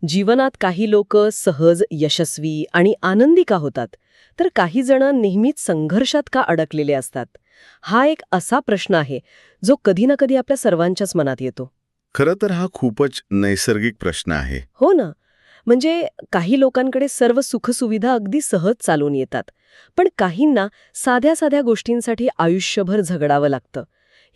जीवनात काही लोक सहज, यशस्वी आणि आनंदी का होतात, तर काही जण नेहमीच संघर्षात का अडकलेले असतात? हा एक असा प्रश्न आहे जो कधी ना कधी आपल्या सर्वांच्याच मनात येतो. खरं तर हा खूपच नैसर्गिक प्रश्न आहे. हो ना. म्हणजे काही लोकांकडे सर्व सुखसुविधा अगदी सहज चालून येतात, पण काहींना साध्या साध्या गोष्टींसाठी आयुष्यभर झगडावं लागतं.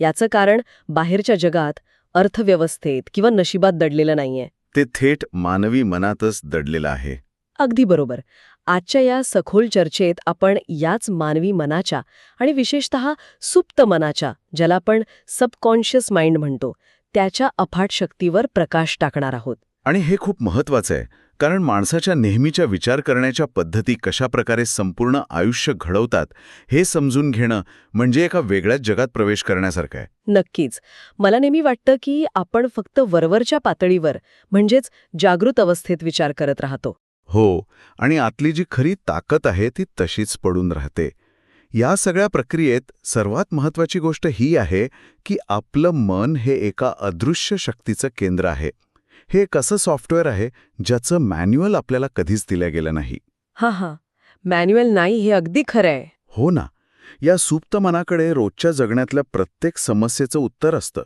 याचं कारण बाहेरच्या जगात, अर्थव्यवस्थेत किंवा नशिबात दडलेलं नाहीये. ते थेट मानवी मनातच दडलेलं आहे. अगदी बरोबर. आजच्या या सखोल चर्चेत आपण याच मानवी मनाच्या आणि विशेषतः सुप्त मनाच्या, ज्याला आपण सबकॉन्शियस माइंड म्हणतो, त्याच्या अफाट शक्तीवर प्रकाश टाकणार आहोत. आणि हे खूप महत्वाचं आहे, कारण माणसाच्या नेहमीच्या विचार करण्याच्या पद्धती कशा प्रकारे संपूर्ण आयुष्य घडवतात हे समजून घेणं म्हणजे एका वेगळ्याच जगात प्रवेश करण्यासारखं आहे. नक्कीच. मला नेहमी वाटतं की आपण फक्त वरवरच्या पातळीवर, म्हणजेच जागृत अवस्थेत विचार करत राहतो. हो, आणि आतली जी खरी ताकद आहे ती तशीच पडून राहते. या सगळ्या प्रक्रियेत सर्वात महत्वाची गोष्ट ही आहे की आपलं मन हे एका अदृश्य शक्तीचं केंद्र आहे. हे एक असं सॉफ्टवेअर आहे ज्याचं मॅन्युअल आपल्याला कधीच दिलं गेलं नाही. हा, मॅन्युअल नाही हे अगदी खरं आहे. हो ना. या सुप्त मनाकडे रोजच्या जगण्यातल्या प्रत्येक समस्येचं उत्तर असतं.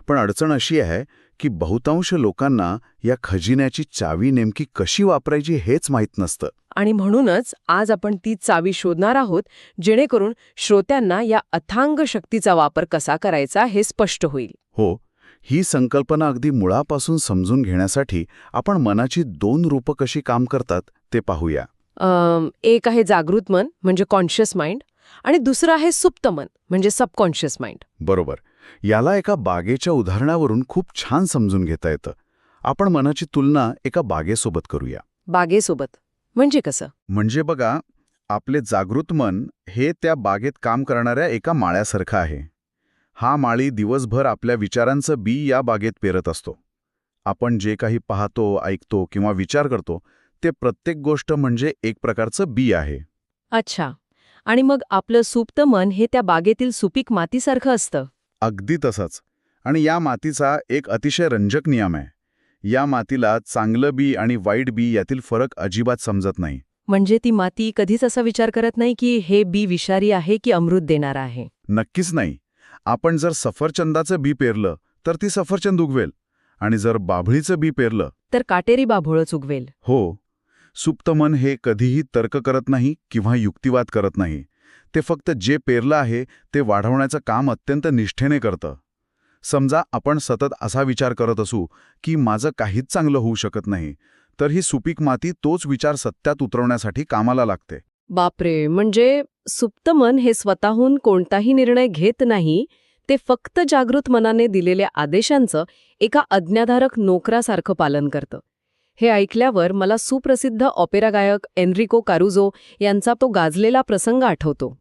पण अडचण अशी आहे की बहुतांश लोकांना या खजिन्याची चावी नेमकी कशी वापरायची हेच माहीत नसतं. आणि म्हणूनच आज आपण ती चावी शोधणार आहोत, जेणेकरून श्रोत्यांना या अथांग शक्तीचा वापर कसा करायचा हे स्पष्ट होईल. हो, ही संकल्पना अगदी मुळापासून समजून घेण्यासाठी आपण मनाची 2 रूपं कशी काम करतात ते पाहूया. एक आहे जागृत मन म्हणजे कॉन्शियस माइंड, आणि दुसरं आहे सुप्त मन म्हणजे सबकॉन्शियस माइंड. बरोबर. याला एका बागेच्या उदाहरणावरून खूप छान समजून घेता येतं. आपण मनाची तुलना एका बागेसोबत करूया. बागेसोबत म्हणजे कसं? म्हणजे बघा, आपले जागृत मन हे त्या बागेत काम करणाऱ्या एका माळ्यासारखं आहे. हा माळी दिवसभर आपल्या विचारांचं बी या बागेत पेरत असतो. आपण जे काही पाहतो, ऐकतो किंवा विचार करतो ते प्रत्येक गोष्ट म्हणजे एक प्रकारचं बी आहे. अच्छा. आणि मग आपलं सुप्त मन हे त्या बागेतील सुपीक मातीसारखं असतं. अगदी तसंच. आणि या मातीचा एक अतिशय रंजक नियम आहे. या मातीला चांगलं बी आणि वाईट बी यातील फरक अजिबात समजत नाही. म्हणजे ती माती कधीच असा विचार करत नाही की हे बी विषारी आहे की अमृत देणार आहे. नक्कीच नाही. आपण जर सफरचंदाचं बी पेरलं तर ती सफरचंद उगवेल, आणि जर बाभळीचं बी पेरलं तर काटेरी बाभोळच उगवेल. हो. सुप्त मन हे कधीही तर्क करत नाही किंवा युक्तिवाद करत नाही. ते फक्त जे पेरलं आहे ते वाढवण्याचं काम अत्यंत निष्ठेने करतं. समजा आपण सतत असा विचार करत असू की माझं काहीच चांगलं होऊ शकत नाही, तर ही सुपीक माती तोच विचार सत्यात उतरवण्यासाठी कामाला लागते. बापरे. म्हणजे सुप्त मन हे स्वतःहून कोणताही निर्णय घेत नाही, ते फक्त जागृत मनाने दिलेल्या आदेशांचं एका आज्ञाधारक नोकरासारखं पालन करतं. हे ऐकल्यावर मला सुप्रसिद्ध ऑपेरा गायक एनरिको कारुजो यांचा तो गाजलेला प्रसंग आठवतो.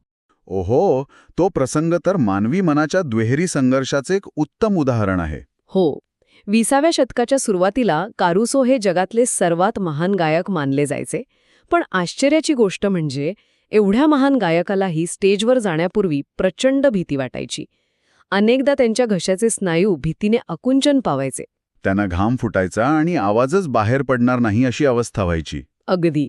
ओहो, तो प्रसंग तर मानवी मनाच्या दुहेरी संघर्षाचे एक उत्तम उदाहरण आहे. हो. 20व्या शतकाच्या सुरुवातीला कारुसो हे जगातले सर्वात महान गायक मानले जायचे. पण आश्चर्याची गोष्ट म्हणजे एवढ्या महान गायकालाही स्टेजवर जाण्यापूर्वी प्रचंड भीती वाटायची. अनेकदा त्यांच्या घशाचे स्नायू भीतीने आकुंचन पावायचे. त्यांना घाम फुटायचा आणि आवाजच बाहेर पडणार नाही अशी अवस्था व्हायची. अगदी.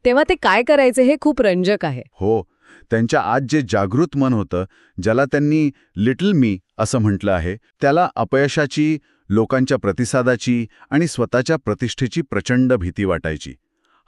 तेव्हा ते काय करायचे हे खूप रंजक आहे. हो, त्यांच्या आत जे जागृत मन होतं, ज्याला त्यांनी लिटल मी असं म्हटलं आहे, त्याला अपयशाची, लोकांच्या प्रतिसादाची आणि स्वतःच्या प्रतिष्ठेची प्रचंड भीती वाटायची.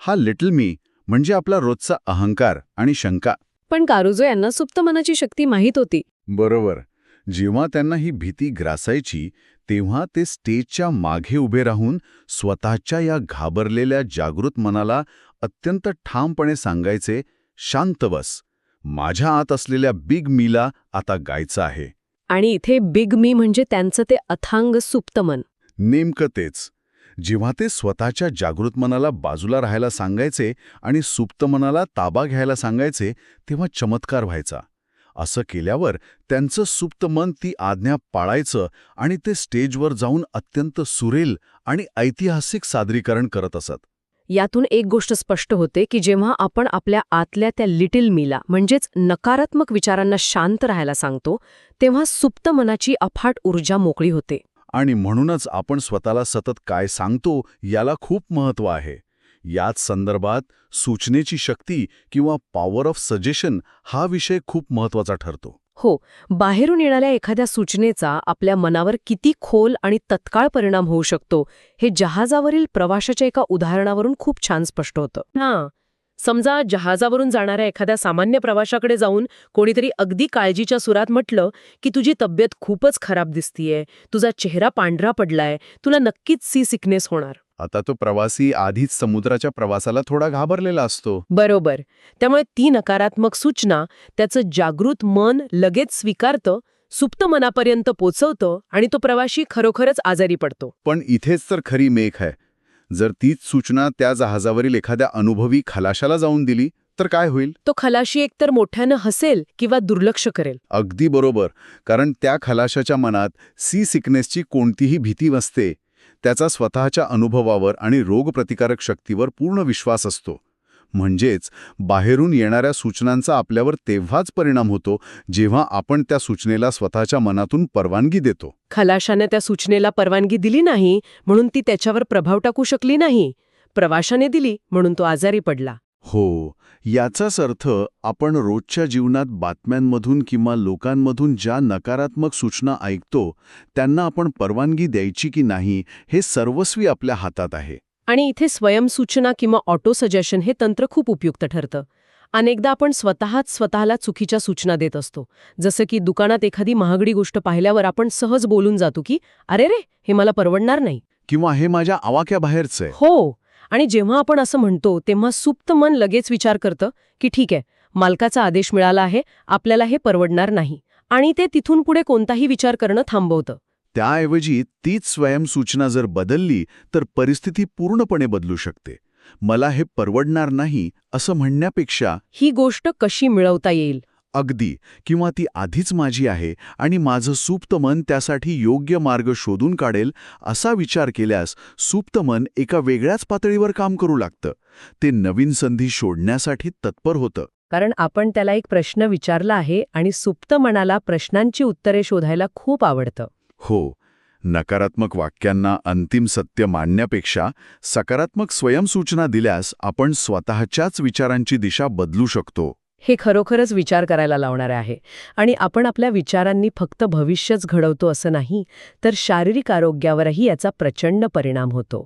हा लिटल मी म्हणजे आपला रोजचा अहंकार आणि शंका. पण कारुजो यांना सुप्त मनाची शक्ती माहीत होती. बरोबर. जेव्हा त्यांना ही भीती ग्रासायची तेव्हा ते स्टेजच्या मागे उभे राहून स्वतःच्या या घाबरलेल्या जागृत मनाला अत्यंत ठामपणे सांगायचे, शांत बस, माझ्या आत असलेल्या बिग मीला आता गायचं आहे. आणि इथे बिग मी म्हणजे त्यांचं ते अथांग सुप्त मन. नेमकं तेच. जेव्हा ते स्वतःच्या जागृत मनाला बाजूला राहायला सांगायचे आणि सुप्त मनाला ताबा घ्यायला सांगायचे तेव्हा चमत्कार व्हायचा. असं केल्यावर त्यांचं सुप्त मन ती आज्ञा पाळायचं आणि ते स्टेजवर जाऊन अत्यंत सुरेल आणि ऐतिहासिक सादरीकरण करत असत. यातून एक गोष्ट स्पष्ट होते की जेव्हा आपण आपल्या आतल्या त्या लिटिल मीला म्हणजेच नकारात्मक विचारांना शांत राहायला सांगतो, तेव्हा सुप्त मनाची अफाट ऊर्जा मोकळी होते. आणि म्हणूनच आपण स्वतःला सतत काय सांगतो याला खूप महत्त्व आहे. याच संदर्भात सूचनेची शक्ती किंवा पॉवर ऑफ सजेशन हा विषय खूप महत्त्वाचा ठरतो. हो, बाहेरून येणाऱ्या एखाद्या सूचनेचा आपल्या मनावर किती खोल आणि तत्काळ परिणाम होऊ शकतो हे जहाजावरील प्रवाशाच्या एका उदाहरणावरून खूप छान स्पष्ट होतं. समजा जहाजावरून जाणाऱ्या एखाद्या सामान्य प्रवाशाकडे जाऊन कोणीतरी अगदी काळजीच्या सुरात म्हटलं की तुझी तब्येत खूपच खराब दिसतीये, तुझा चेहरा पांढरा पडलाय, तुला नक्कीच सी सिकनेस होणार. आता तो प्रवासी आधीच समुद्राच्या प्रवासाला थोडा घाबरलेला असतो. बरोबर. त्यामुळे ती नकारात्मक सूचना त्याचं जागृत मन लगेच स्वीकारतं, सुप्त मनापर्यंत पोचवतं आणि तो प्रवाशी खरोखरच आजारी पडतो. पण इथेच तर खरी मेख आहे. जर तीच सूचना त्या जहाजावरील एखाद्या अनुभवी खलाशाला जाऊन दिली तर काय होईल? तो खलाशी एकतर मोठ्यानं हसेल किंवा दुर्लक्ष करेल. अगदी बरोबर. कारण त्या खलाशाच्या मनात सी सिकनेसची कोणतीही भीती नसते. त्याचा स्वतःच्या अनुभवावर आणि रोगप्रतिकारक शक्तीवर पूर्ण विश्वास असतो. म्हणजेच बाहेरून येणाऱ्या सूचनांचा आपल्यावर तेव्हाच परिणाम होतो जेव्हा आपण त्या सूचनेला स्वतःच्या मनातून परवानगी देतो. खलाशाने त्या सूचनेला परवानगी दिली नाही म्हणून ती त्याच्यावर प्रभाव टाकू शकली नाही. प्रवाशाने दिली म्हणून तो आजारी पडला. हो, याचाच अर्थ आपण रोजच्या जीवनात बातम्यांमधून किंवा लोकांमधून ज्या नकारात्मक सूचना ऐकतो त्यांना आपण परवानगी द्यायची की नाही हे सर्वस्वी आपल्या हातात आहे. आणि इथे स्वयंसूचना किंवा ऑटो सजेशन हे तंत्र खूप उपयुक्त ठरतं. अनेकदा आपण स्वतःला चुकीच्या सूचना देत असतो. जसं की दुकानात एखादी महागडी गोष्ट पाहिल्यावर आपण सहज बोलून जातो की अरे रे, हे मला परवडणार नाही, किंवा हे माझ्या आवाक्याबाहेरचं. हो. आणि जेव्हा आपण असं म्हणतो तेव्हा सुप्त मन लगेच विचार करतं की ठीक आहे, मालकाचा आदेश मिळाला आहे, आपल्याला हे परवडणार नाही, आणि ते तिथून पुढे कोणताही विचार करणं थांबवतं. त्याऐवजी तीच स्वयंसूचना जर बदलली तर परिस्थिती पूर्णपणे बदलू शकते. मला हे परवडणार नाही असं म्हणण्यापेक्षा ही गोष्ट कशी मिळवता येईल. अगदी, किंवा ती आधीच माझी आहे आणि माझं सुप्त मन त्यासाठी योग्य मार्ग शोधून काढेल असा विचार केल्यास सुप्त मन एका वेगळ्याच पातळीवर काम करू लागतं. ते नवीन संधी शोधण्यासाठी तत्पर होतं. कारण आपण त्याला एक प्रश्न विचारला आहे आणि सुप्त मनाला प्रश्नांची उत्तरे शोधायला खूप आवडतं. हो, नकारात्मक वाक्यांना अंतिम सत्य मानण्यापेक्षा सकारात्मक स्वयंसूचना दिल्यास आपण स्वतःच्याच विचारांची दिशा बदलू शकतो. हे खरोखरच विचार करायला लावणारे आहे. आणि आपण आपल्या विचारांनी फक्त भविष्यच घडवतो असं नाही, तर शारीरिक आरोग्यावरही याचा प्रचंड परिणाम होतो.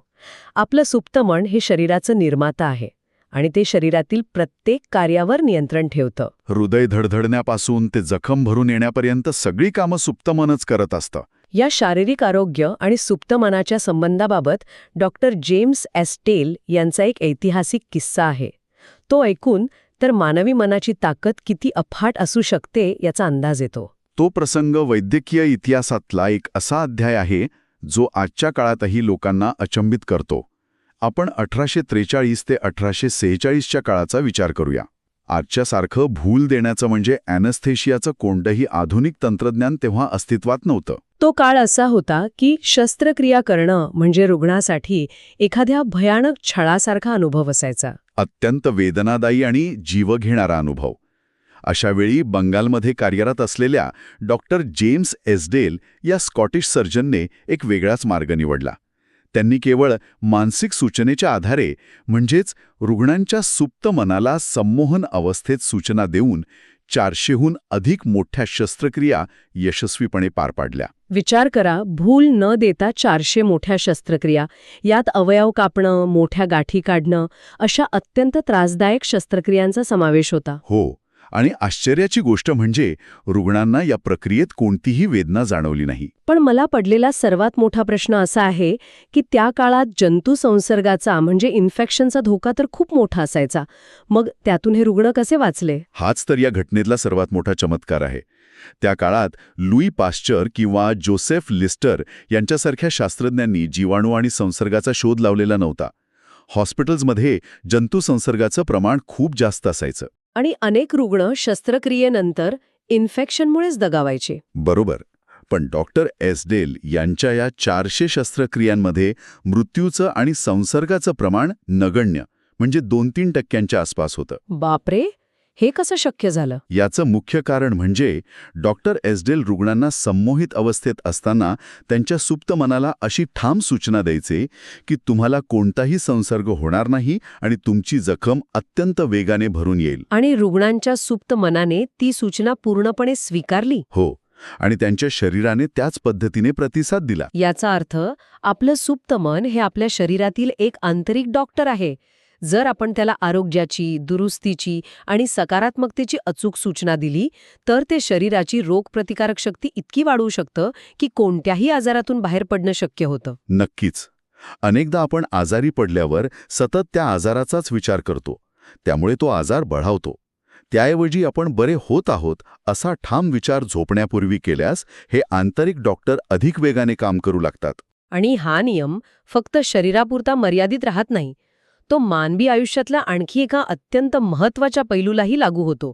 आपलं सुप्त मन हे शरीराचं निर्माता आहे आणि ते शरीरातील प्रत्येक कार्यावर नियंत्रण ठेवतं. हृदय धडधडण्यापासून ते जखम भरून येण्यापर्यंत सगळी कामं सुप्त मनच करत असतं. या शारीरिक आरोग्य आणि सुप्त मनाच्या संबंधाबाबत डॉक्टर जेम्स एस्टेल यांचा एक ऐतिहासिक किस्सा आहे. तो ऐकून तर मानवी मनाची ताकद किती अफाट असू शकते याचा अंदाज येतो. तो प्रसंग वैद्यकीय इतिहासातला एक असा अध्याय आहे जो आजच्या काळातही लोकांना अचंबित करतो. आपण 1843 ते 1846च्या काळाचा विचार करूया. आजच्यासारखं भूल देण्याचं म्हणजे ॲनेस्थेशियाचं कोणतंही आधुनिक तंत्रज्ञान तेव्हा अस्तित्वात नव्हतं. तो काळ असा होता की शस्त्रक्रिया करणं म्हणजे रुग्णासाठी एखाद्या भयानक छळासारखा अनुभव असायचा. अत्यंत वेदनादायी आणि जीव घेणारा अनुभव. अशावेळी बंगालमध्ये कार्यरत असलेल्या डॉक्टर जेम्स एस्डेल या स्कॉटिश सर्जनने एक वेगळाच मार्ग निवडला. त्यांनी केवळ मानसिक सूचनेच्या आधारे म्हणजेच रुग्णांच्या सुप्त मनाला संमोहन अवस्थेत सूचना देऊन 400हून अधिक मोठ्या शस्त्रक्रिया यशस्वीपणे पार पाडल्या. विचार करा, भूल न देता 400 मोठ्या शस्त्रक्रिया, यात अवयव कापणं, मोठ्या गाठी काढणं, अशा अत्यंत त्रासदायक शस्त्रक्रियांचा समावेश होता. हो, आणि आश्चर्याची गोष्ट म्हणजे रुग्णांना या प्रक्रियेत कोणतीही वेदना जाणवली नाही. पण मला पडलेला सर्वात मोठा प्रश्न असा आहे की त्या काळात जंतू संसर्गाचा म्हणजे इन्फेक्शनचा धोका तर खूप मोठा असायचा. मग त्यातून हे रुग्ण कसे वाचले? हाच तर या घटनेतला सर्वात मोठा चमत्कार आहे. त्या काळात लुई पाश्चर किंवा जोसेफ लिस्टर यांच्यासारख्या शास्त्रज्ञांनी जीवाणू आणि संसर्गाचा शोध लावलेला नव्हता. हॉस्पिटल्समध्ये जंतू संसर्गाचं प्रमाण खूप जास्त असायचं. आणि अनेक रुग्ण शस्त्रक्रियेनंतर इन्फेक्शनमुळेच दगावायचे. बरोबर. पण डॉक्टर एस्डेल यांच्या या 400 शस्त्रक्रियांमध्ये मृत्यूचं आणि संसर्गाचं प्रमाण नगण्य म्हणजे 2-3% आसपास होतं. बापरे, हे कसं शक्य झालं? याचं मुख्य कारण म्हणजे डॉक्टर एसडेल रुग्णांना संमोहित अवस्थेत असताना त्यांच्या सुप्त मनाला अशी ठाम सूचना द्यायचे की तुम्हाला कोणताही संसर्ग होणार नाही आणि तुमची जखम अत्यंत वेगाने भरून येईल. आणि रुग्णांच्या सुप्त मनाने ती सूचना पूर्णपणे स्वीकारली. हो, आणि त्यांच्या शरीराने त्याच पद्धतीने प्रतिसाद दिला. याचा अर्थ आपलं सुप्त मन हे आपल्या शरीरातील एक आंतरिक डॉक्टर आहे. जर आपण त्याला आरोग्याची, दुरुस्तीची आणि सकारात्मकतेची अचूक सूचना दिली तर ते शरीराची रोगप्रतिकारक शक्ती इतकी वाढवू शकतं की कोणत्याही आजारातून बाहेर पडणं शक्य होतं. नक्कीच. अनेकदा आपण आजारी पडल्यावर सतत त्या आजाराचाच विचार करतो, त्यामुळे तो आजार बढावतो. त्याऐवजी आपण बरे होत आहोत असा ठाम विचार झोपण्यापूर्वी केल्यास हे आंतरिक डॉक्टर अधिक वेगाने काम करू लागतात. आणि हा नियम फक्त शरीरापुरता मर्यादित राहत नाही. तो मानवी आयुष्यातल्या आणखी एका अत्यंत महत्त्वाच्या पैलूलाही लागू होतो.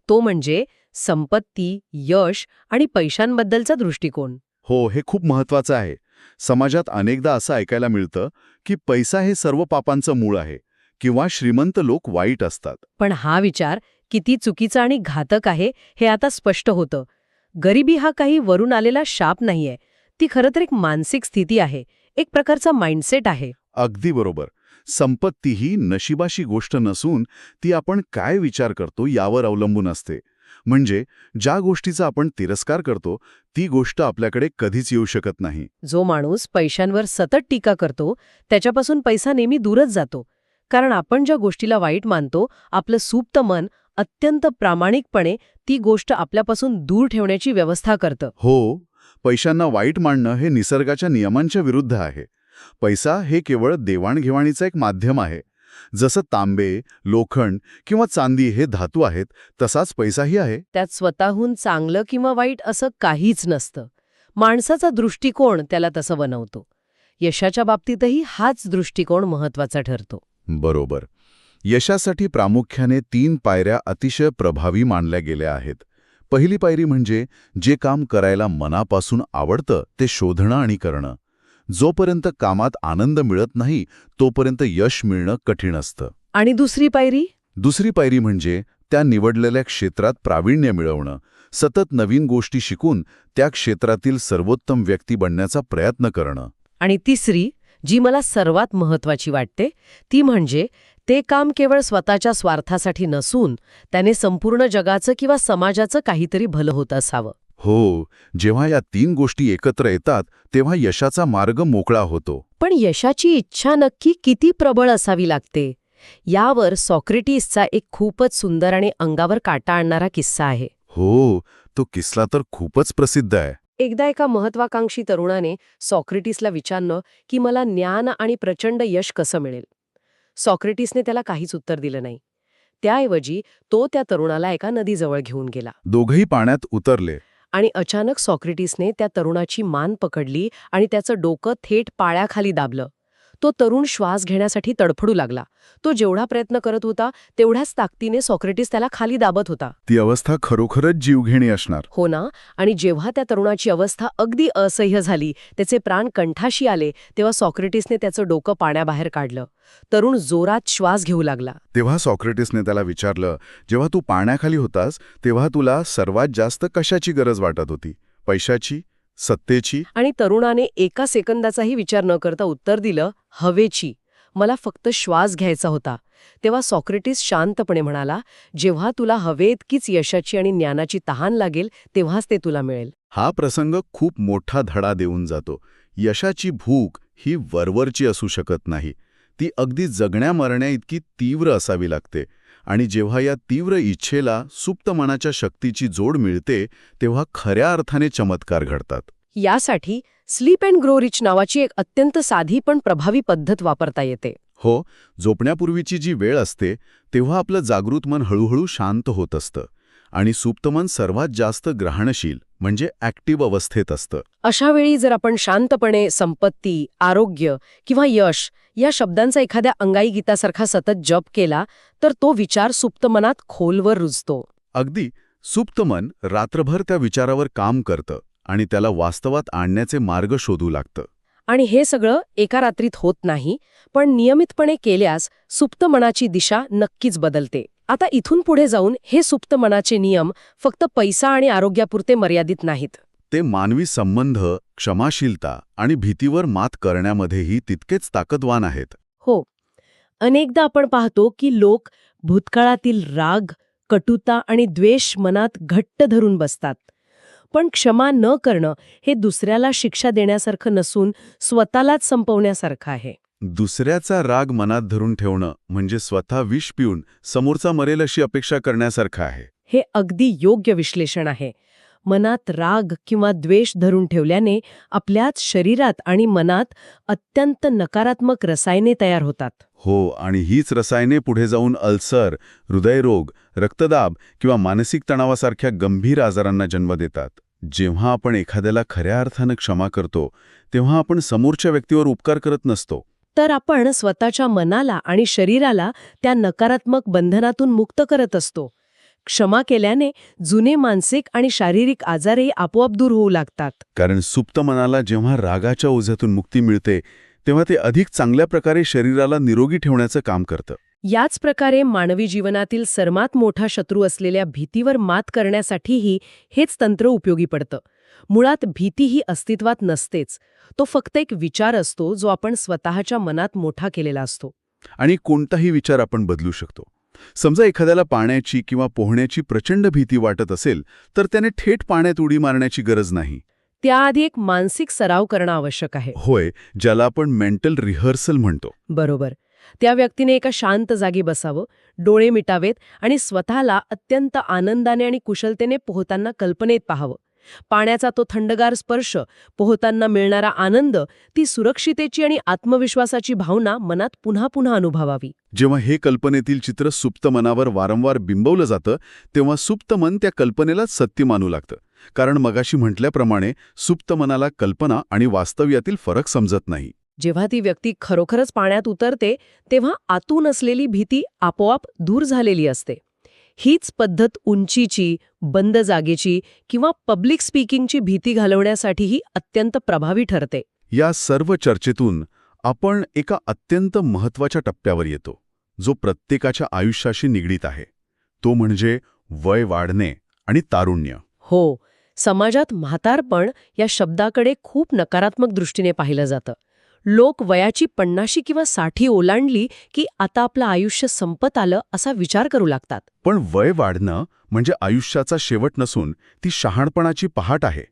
तो म्हणजे संपत्ती, यश आणि पैशांबद्दलचा दृष्टिकोन. हो, हे खूप महत्वाचं आहे. समाजात अनेकदा असं ऐकायला मिळतं की पैसा हे सर्व पापांचं मूळ आहे किंवा श्रीमंत लोक वाईट असतात. पण हा विचार किती चुकीचा आणि घातक आहे हे आता स्पष्ट होतं. गरिबी हा काही वरून आलेला शाप नाहीये. ती खरं तर एक मानसिक स्थिती आहे, एक प्रकारचा माइंडसेट आहे. अगदी बरोबर. संपत्ती ही नशिबाशी गोष्ट नसून ती आपण काय विचार करतो यावर अवलंबून असते. म्हणजे ज्या गोष्टीचा आपण तिरस्कार करतो ती गोष्ट आपल्याकडे कधीच येऊ शकत नाही. जो माणूस पैशांवर सतत टीका करतो त्याच्यापासून पैसा नेहमी दूरच जातो. कारण आपण ज्या गोष्टीला वाईट मानतो, आपलं सुप्त मन अत्यंत प्रामाणिकपणे ती गोष्ट आपल्यापासून दूर ठेवण्याची व्यवस्था करतं. हो, पैशांना वाईट मानणं हे निसर्गाच्या नियमांच्या विरुद्ध आहे. पैसा हे केवळ देवाणघेवाणीचं एक माध्यम आहे. जसं तांबे, लोखंड किंवा चांदी हे धातू आहेत, तसाच पैसाही आहे. त्यात स्वतःहून चांगलं किंवा वाईट असं काहीच नसतं. माणसाचा दृष्टिकोन त्याला तसं बनवतो. यशाच्या बाबतीतही हाच दृष्टिकोन महत्वाचा ठरतो. बरोबर. यशासाठी प्रामुख्याने 3 पायऱ्या अतिशय प्रभावी मानल्या गेल्या आहेत. पहिली पायरी म्हणजे जे काम करायला मनापासून आवडतं ते शोधणं आणि करणं. जोपर्यंत कामात आनंद मिळत नाही तोपर्यंत यश मिळणं कठीण असतं. आणि दुसरी पायरी? दुसरी पायरी म्हणजे त्या निवडलेल्या क्षेत्रात प्रावीण्य मिळवणं, सतत नवीन गोष्टी शिकून त्या क्षेत्रातील सर्वोत्तम व्यक्ती बनण्याचा प्रयत्न करणं. आणि तिसरी, जी मला सर्वात महत्वाची वाटते, ती म्हणजे ते काम केवळ स्वतःच्या स्वार्थासाठी नसून त्याने संपूर्ण जगाचं किंवा समाजाचं काहीतरी भलं होत असावं. हो, जेव्हा या 3 गोष्टी एकत्र येतात तेव्हा यशाचा मार्ग मोकळा होतो. पण यशाची इच्छा नक्की किती प्रबळ असावी लागते? यावर सॉक्रेटिसचा एक खूपच सुंदर आणि अंगावर काटा आणणारा किस्सा आहे. हो, तो किस्सा तर खूपच प्रसिद्ध आहे. एकदा एका महत्वाकांक्षी तरुणाने सॉक्रेटिसला विचारलं की मला ज्ञान आणि प्रचंड यश कसं मिळेल. सॉक्रेटिसने त्याला काहीच उत्तर दिलं नाही. त्याऐवजी तो त्या तरुणाला एका नदीजवळ घेऊन गेला. दोघंही पाण्यात उतरले. आणि अचानक सॉक्रेटिसने त्या तरुणाची मान पकडली आणि त्याचं डोकं थेट पाळ्याखाली दाबलं. तो तरुण श्वास घेण्यासाठी तडफडू लागला. तो जेवढा प्रयत्न करत होता तेवढ्याच ताकदीने सॉक्रेटिस त्याला खाली दाबत होता. ती अवस्था खरोखरच जीवघेणी असणार. हो ना. आणि जेव्हा त्या तरुणाची अवस्था अगदी असह्य झाली, त्याचे प्राण कंठाशी आले, तेव्हा सॉक्रेटिसने त्याचं डोकं पाण्याबाहेर काढलं. तरुण जोरात श्वास घेऊ लागला. तेव्हा सॉक्रेटिसने त्याला विचारलं, जेव्हा तू पाण्याखाली होतास तेव्हा तुला सर्वात जास्त कशाची गरज वाटत होती? पैशाची, सत्तेची? आणि तरुणाने एका सेकंदाचाही विचार न करता उत्तर दिलं, हवेची. मला फक्त श्वास घ्यायचा होता. तेव्हा सॉक्रेटिस शांतपणे म्हणाला, जेव्हा तुला हवेइतकीच यशाची आणि ज्ञानाची तहान लागेल तेव्हाच ते तुला मिळेल. हा प्रसंग खूप मोठा धडा देऊन जातो. यशाची भूक ही वरवरची असू शकत नाही. ती अगदी जगण्या मरण्या इतकी तीव्र असावी लागते. आणि जेव्हा या तीव्र इच्छेला सुप्त मनाच्या शक्तीची जोड मिळते तेव्हा खऱ्या अर्थाने चमत्कार घडतात. यासाठी स्लीप अँड ग्रो रिच नावाची एक अत्यंत साधी पण प्रभावी पद्धत वापरता येते. हो, झोपण्यापूर्वीची जी वेळ असते तेव्हा आपलं जागृत मन हळूहळू शांत होत असतं आणि सुप्त मन सर्वात जास्त ग्रहणशील म्हणजे ॲक्टिव्ह अवस्थेत असतं. अशा वेळी जर आपण शांतपणे संपत्ती, आरोग्य किंवा यश या शब्दांचा एखाद्या अंगाई गीतासारखा सतत जप केला तर तो विचार सुप्त मनात खोलवर रुजतो. अगदी. सुप्त मन रात्रभर त्या विचारावर काम करतं आणि त्याला वास्तवात आणण्याचे मार्ग शोधू लागतं. आणि हे सगळं एका रात्रीत होत नाही, पण नियमितपणे केल्यास सुप्त मनाची दिशा नक्कीच बदलते. आता इथून पुढे जाऊन हे सुप्त मनाचे नियम फक्त पैसा आणि आरोग्यापुरते मर्यादित नाहीत. ते मानवी संबंध, क्षमाशीलता आणि भीतीवर मात करण्यामध्येही तितकेच ताकदवान आहेत. हो. अनेकदा आपण पाहतो की लोक भूतकाळातील राग, कटुता आणि द्वेष मनात घट्ट धरून बसतात. पण क्षमा न करणं हे दुसऱ्याला शिक्षा देण्यासारखं नसून स्वतःलाच संपवण्यासारखं आहे. दुसऱ्याचा राग मनात धरून ठेवणं म्हणजे स्वतः विष पिऊन समोरचा मरेल अशी अपेक्षा करण्यासारखं आहे. हे अगदी योग्य विश्लेषण आहे. मनात राग किंवा द्वेष धरून ठेवल्याने आपल्याच शरीरात आणि मनात अत्यंत नकारात्मक रसायने तयार होतात. हो, आणि हीच रसायने पुढे जाऊन अल्सर, हृदयरोग, रक्तदाब किंवा मानसिक तणावासारख्या गंभीर आजारांना जन्म देतात. जेव्हा आपण एखाद्याला खऱ्या अर्थानं क्षमा करतो तेव्हा आपण समोरच्या व्यक्तीवर उपकार करत नसतो, तर आपण स्वतःच्या मनाला आणि शरीराला त्या नकारात्मक बंधनातून मुक्त करत असतो. क्षमा केल्याने जुने मानसिक आणि शारीरिक आजारही आपोआप दूर होऊ लागतात. कारण सुप्त मनाला जेव्हा रागाच्या ओझ्यातून मुक्ती मिळते तेव्हा ते अधिक चांगल्या प्रकारे शरीराला निरोगी ठेवण्याचं काम करतं. याच प्रकारे मानवी जीवनातील सर्वात मोठा शत्रू असलेल्या भीतीवर मात करण्यासाठीही हेच तंत्र उपयोगी पडतं. मुळात भीती ही अस्तित्वात नसतेच. तो फक्त एक विचार असतो जो आपण स्वतःच्या मनात मोठा केलेला असतो. आणि कोणताही विचार आपण बदलू शकतो. समजा एखाद्याला पाण्याची किंवा पोहण्याची प्रचंड भीती वाटत असेल तर त्याने थेट पाण्यात उडी मारण्याची गरज नाही. त्याआधी एक मानसिक सराव करणं आवश्यक आहे. होय, ज्याला आपण मेंटल रिहर्सल म्हणतो. बरोबर. त्या व्यक्तीने एका शांत जागी बसावं, डोळे मिटावेत आणि स्वतःला अत्यंत आनंदाने आणि कुशलतेने पोहताना कल्पनेत पाहावं. पाण्याचा तो थंडगार स्पर्श, पोहताना मिळणारा आनंद, ती सुरक्षितेची आणि आत्मविश्वासाची भावना मनात पुन्हा पुन्हा अनुभवावी. जेव्हा हे कल्पनेतील चित्र सुप्त मनावर वारंवार बिंबवलं जातं तेव्हा सुप्त मन त्या कल्पनेलाच सत्य मानू लागतं. कारण मगाशी म्हटल्याप्रमाणे सुप्त मनाला कल्पना आणि वास्तव्यातील फरक समजत नाही. जेव्हा ती व्यक्ती खरोखरच पाण्यात उतरते तेव्हा आतून असलेली भीती आपोआप दूर झालेली असते. हीच पद्धत उंचीची, बंद जागेची किंवा पब्लिक स्पीकिंगची भीती घालवण्यासाठीही अत्यंत प्रभावी ठरते. या सर्व चर्चेतून आपण एका अत्यंत महत्त्वाच्या टप्प्यावर येतो, जो प्रत्येकाच्या आयुष्याशी निगडीत आहे. तो म्हणजे वय वाढणे आणि तारुण्य. हो, समाजात म्हातारपण या शब्दाकडे खूप नकारात्मक दृष्टीने पाहिलं जातं. लोक वयाची 50 किंवा 60 ओलांडली की आता आपलं आयुष्य संपत आलं असा विचार करू लागतात. पण वय वाढणं म्हणजे आयुष्याचा शेवट नसून ती शहाणपणाची पहाट आहे.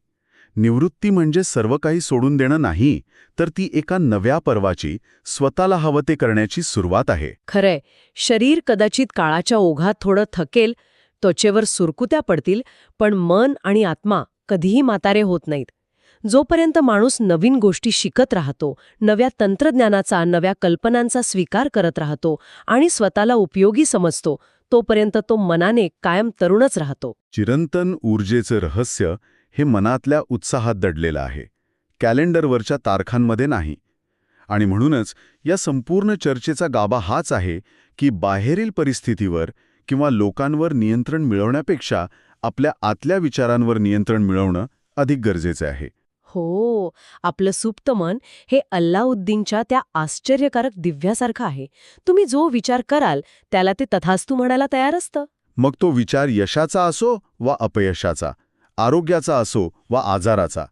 निवृत्ती म्हणजे सर्व काही सोडून देणं नाही, तर ती एका नव्या पर्वाची, स्वतःला हवं ते करण्याची सुरुवात आहे. खरंय, शरीर कदाचित काळाच्या ओघात थोडं थकेल, त्वचेवर सुरकुत्या पडतील, पण मन आणि आत्मा कधीही म्हातारे होत नाहीत. जोपर्यंत माणूस नवीन गोष्टी शिकत राहतो, नव्या तंत्रज्ञानाचा, नव्या कल्पनांचा स्वीकार करत राहतो आणि स्वतःला उपयोगी समजतो, तोपर्यंत तो मनाने कायम तरुणच राहतो. चिरंतन ऊर्जेचं रहस्य हे मनातल्या उत्साहात दडलेलं आहे, कॅलेंडरवरच्या तारखांमध्ये नाही. आणि म्हणूनच या संपूर्ण चर्चेचा गाभा हाच आहे की बाहेरील परिस्थितीवर किंवा लोकांवर नियंत्रण मिळवण्यापेक्षा आपल्या आतल्या विचारांवर नियंत्रण मिळवणं अधिक गरजेचं आहे. हो, आपलं सुप्त मन हे अल्लाउद्दीनच्या त्या आश्चर्यकारक दिव्यासारखं आहे. तुम्ही जो विचार कराल त्याला ते तथास्तु म्हणायला तयार असतं. मग तो विचार यशाचा असो वा अपयशाचा, आरोग्याचा असो वा आजाराचा.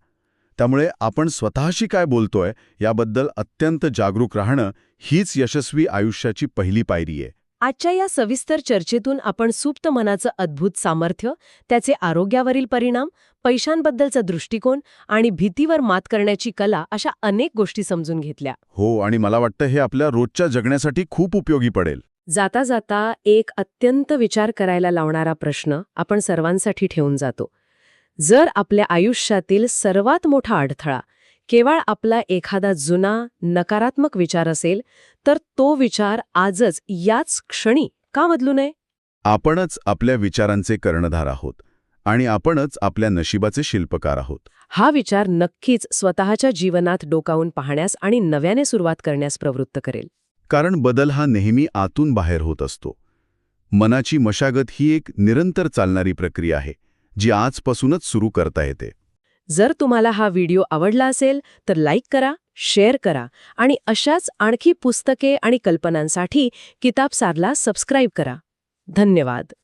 त्यामुळे आपण स्वतःशी काय बोलतोय याबद्दल अत्यंत जागरूक राहणं हीच यशस्वी आयुष्याची पहिली पायरी आहे. आजच्या या सविस्तर चर्चेतून आपण सुप्त मनाचं अद्भुत सामर्थ्य, त्याचे आरोग्यावरील परिणाम, पैशांबद्दलचा दृष्टिकोन आणि भीतीवर मात करण्याची कला अशा अनेक गोष्टी समजून घेतल्या. हो, आणि मला वाटतं हे आपल्या रोजच्या जगण्यासाठी खूप उपयोगी पडेल. जाता जाता एक अत्यंत विचार करायला लावणारा प्रश्न आपण सर्वांसाठी ठेवून जातो. जर आपल्या आयुष्यातील सर्वात मोठा अडथळा केवळ आपला एखादा जुना नकारात्मक विचार असेल, तर तो विचार आजच याच क्षणी का बदलू नये? आपणच आपल्या विचारांचे कर्णधार आहोत आणि आपणच आपल्या नशिबाचे शिल्पकार आहोत. हा विचार नक्कीच स्वतःच्या जीवनात डोकावून पाहण्यास आणि नव्याने सुरुवात करण्यास प्रवृत्त करेल. कारण बदल हा नेहमी आतून बाहेर होत असतो. मनाची मशागत ही एक निरंतर चालणारी प्रक्रिया आहे, जी आजपासूनच सुरू करता येते. जर तुम्हाला हा व्हिडिओ आवडला असेल तर लाईक करा, शेअर करा आणि अशाच आणखी पुस्तके आणि कल्पनांसाठी किताब सारला सबस्क्राईब करा. धन्यवाद.